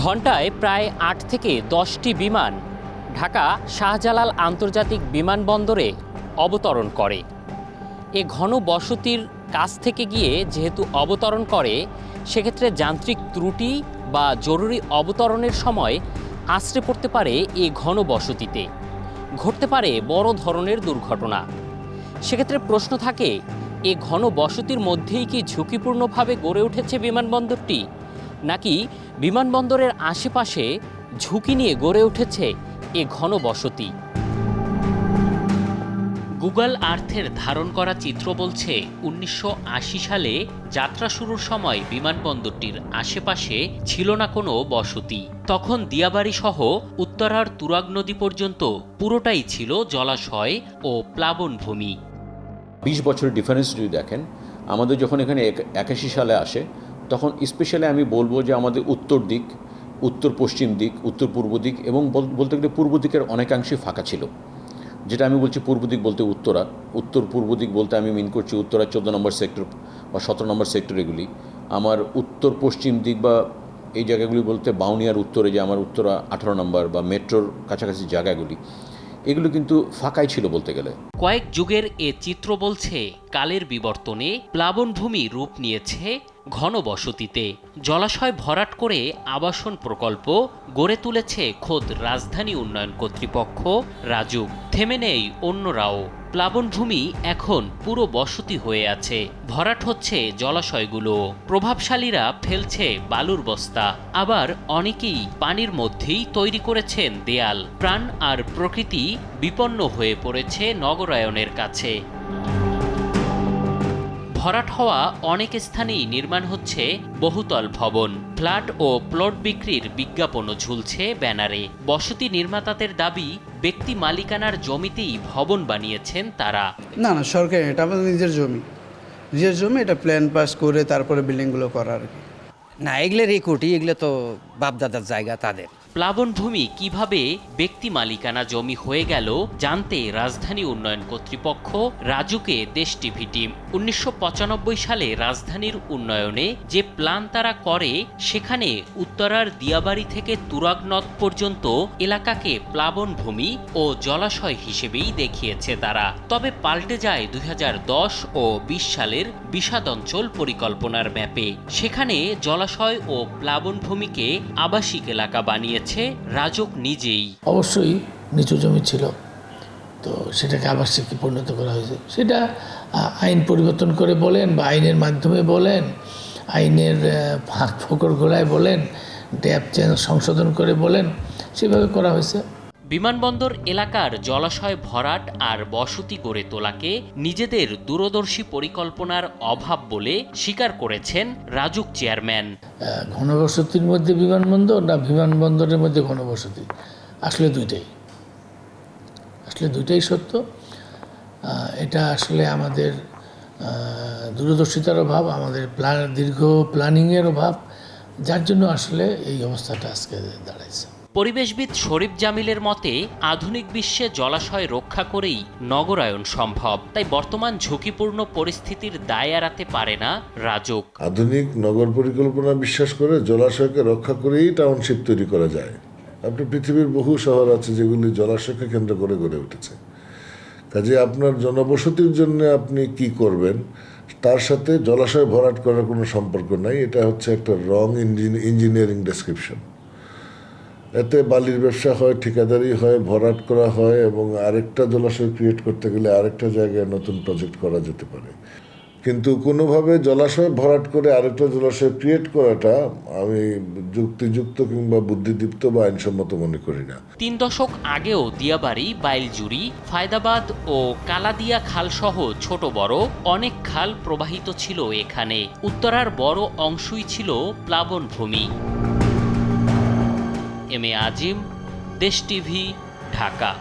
ঘণ্টায় প্রায় ৮ থেকে ১০টি বিমান ঢাকা শাহজালাল আন্তর্জাতিক বিমানবন্দরে অবতরণ করে। এ ঘন বসতির কাছ থেকে গিয়ে যেহেতু অবতরণ করে, সেক্ষেত্রে যান্ত্রিক ত্রুটি বা জরুরি অবতরণের সময় আছড়ে পড়তে পারে এই ঘন বসতিতে, ঘটতে পারে বড় ধরনের দুর্ঘটনা। সেক্ষেত্রে প্রশ্ন থাকে, এ ঘন বসতির মধ্যেই কি ঝুঁকিপূর্ণভাবে গড়ে উঠেছে বিমানবন্দরটি, নাকি বিমানবন্দরের আশেপাশে ঝুঁকি নিয়ে গড়ে উঠেছে এ ঘন বসতি? গুগল আর্থের ধারণ করা চিত্র বলছে ১৯৮০ সালে যাত্রা শুরুর সময় বিমানবন্দরটির আশেপাশে ছিল না কোনো বসতি। তখন দিয়াবাড়ি সহ উত্তরার তুরাগ নদী পর্যন্ত পুরোটাই ছিল জলাশয় ও প্লাবনভূমি। ২০ বছরের ডিফারেন্স যদি দেখেন, আমাদের যখন এখানে ৮১ সালে আসে, তখন স্পেশালি আমি বলবো যে আমাদের উত্তর দিক, উত্তর পশ্চিম দিক, উত্তর পূর্ব দিক এবং বলতে গেলে পূর্ব দিকের অনেকাংশই ফাঁকা ছিল। যেটা আমি বলছি পূর্ব দিক বলতে উত্তরা, উত্তর পূর্ব দিক বলতে আমি মিন করছি উত্তরা ১৪ নম্বর সেক্টর বা ১৭ নম্বর সেক্টর। এগুলি আমার উত্তর পশ্চিম দিক বা এই জায়গাগুলি বলতে বাউনিয়ার উত্তরে যে আমার উত্তরা ১৮ নম্বর বা মেট্রোর কাছাকাছি জায়গাগুলি, এগুলো কিন্তু ফাঁকাই ছিল বলতে গেলে। কয়েক যুগের এ চিত্র বলছে কালের বিবর্তনে প্লাবনভূমি রূপ নিয়েছে ঘন বসতিতে। জলাশয় ভরাট করে আবাসন প্রকল্প গড়ে তুলেছে খোদ রাজধানী উন্নয়ন কর্তৃপক্ষ রাজুক। থেমে নেই অন্যরাও। প্লাবনভূমি এখন পুরো বসতি হয়ে আছে। ভরাট হচ্ছে জলাশয়গুলো, প্রভাবশালীরা ফেলছে বালুর বস্তা, আবার অনেকেই পানির মধ্যেই তৈরি করেছেন দেয়াল। প্রাণ আর প্রকৃতি বিপন্ন হয়ে পড়েছে নগরায়নের কাছে। ভরাট হওয়া অনেক স্থানেই নির্মাণ হচ্ছে বহুতল ভবন, ফ্ল্যাট ও প্লট বিক্রির বিজ্ঞাপনও ঝুলছে ব্যানারে। বসতি নির্মাতাদের দাবি, ব্যক্তি মালিকানার জমিতেই ভবন বানিয়েছেন তারা। না, সরকারি, এটা আমাদের নিজের জমি, এটা প্ল্যান পাস করে তারপরে বিল্ডিংগুলো করা আর কি। না, এগুলো রেকর্ডই, এগুলো তো বাপদাদার জায়গা তাদের। প্লাবনভূমি কিভাবে ব্যক্তি মালিকানা জমি হয়ে গেল জানতে রাজধানী উন্নয়ন কর্তৃপক্ষ রাজুকে দেশ টিভি টিম ১৯৯৫ সালে রাজধানীর উন্নয়নে যে প্ল্যান তারা করে, সেখানে উত্তরার দিয়াবাড়ি থেকে তুরাগ নদ পর্যন্ত এলাকাকে প্লাবনভূমি ও জলাশয় হিসেবেই দেখিয়েছে তারা। তবে পাল্টে যায় ২০১০ ও ২০ সালের বিষাদঞ্চল পরিকল্পনার ম্যাপে। সেখানে জলাশয় ও প্লাবনভূমিকে আবাসিক এলাকা বানিয়ে রাজুক নিজেই। অবশ্যই নিচু জমি ছিল, তো সেটাকে আবাসিকে পরিণত করা হয়েছে। সেটা আইন পরিবর্তন করে বলেন বা আইনের মাধ্যমে বলেন, আইনের ফাঁক ফোকর গোড়ায় বলেন, ট্যাপ চেঞ্জ সংশোধন করে বলেন, সেভাবে করা হয়েছে। বিমানবন্দর এলাকার জলাশয় ভরাট আর বসতি গড়ে তোলাকে নিজেদের দূরদর্শী পরিকল্পনার অভাব বলে স্বীকার করেছেন রাজুক চেয়ারম্যান। ঘনবসতির মধ্যে বিমানবন্দর না বিমানবন্দরের মধ্যে ঘনবসতি, আসলে দুইটাই সত্য। এটা আসলে আমাদের দূরদর্শিতার অভাব, আমাদের দীর্ঘ প্ল্যানিংয়ের অভাব, যার জন্য আসলে এই অবস্থাটা আজকে দাঁড়াইছে। পরিবেশবিদ শরীফ জামিলের মতে, আধুনিক বিশ্বে জলাশয় রক্ষা করেই নগরায়ন সম্ভব। তাই বর্তমান ঝুঁকিপূর্ণ পরিস্থিতির দায় এড়াতে পারে না রাজুক। আধুনিক নগর পরিকল্পনা বিশ্বাস করে জলাশয়কে রক্ষা করেই টাউনশিপ তৈরি করা যায়। আপনি পৃথিবীর বহু শহর আছে যেগুলি জলাশয়কে কেন্দ্র করে গড়ে উঠেছে। কাজে আপনার জনবসতির জন্য আপনি কি করবেন তার সাথে জলাশয় ভরাট করার কোনো সম্পর্ক নাই। এটা হচ্ছে একটা রং ইঞ্জিনিয়ারিং ডেসক্রিপশন। এতে বালির ব্যবসা হয়, ঠিকাদারি হয়, ভরাট করা হয় এবং আরেকটা জলাশয় ক্রিয়েট করতে গেলে আরেকটা জায়গায় নতুন প্রজেক্ট করা যেতে পারে। কিন্তু কোনোভাবে জলাশয় ভরাট করে আরেকটা জলাশয় ক্রিয়েট করাটা আমি যুক্তিযুক্ত কিংবা বুদ্ধিদীপ্ত বা আইনসম্মত মনে করি না। ৩ দশক আগেও দিয়াবাড়ি, বাইলজুড়ি, ফায়দাবাদ ও কালাদিয়া খাল সহ ছোট বড় অনেক খাল প্রবাহিত ছিল এখানে। উত্তরার বড় অংশই ছিল প্লাবনভূমি। এম এ আজিম, দেশ টিভি, ঢাকা।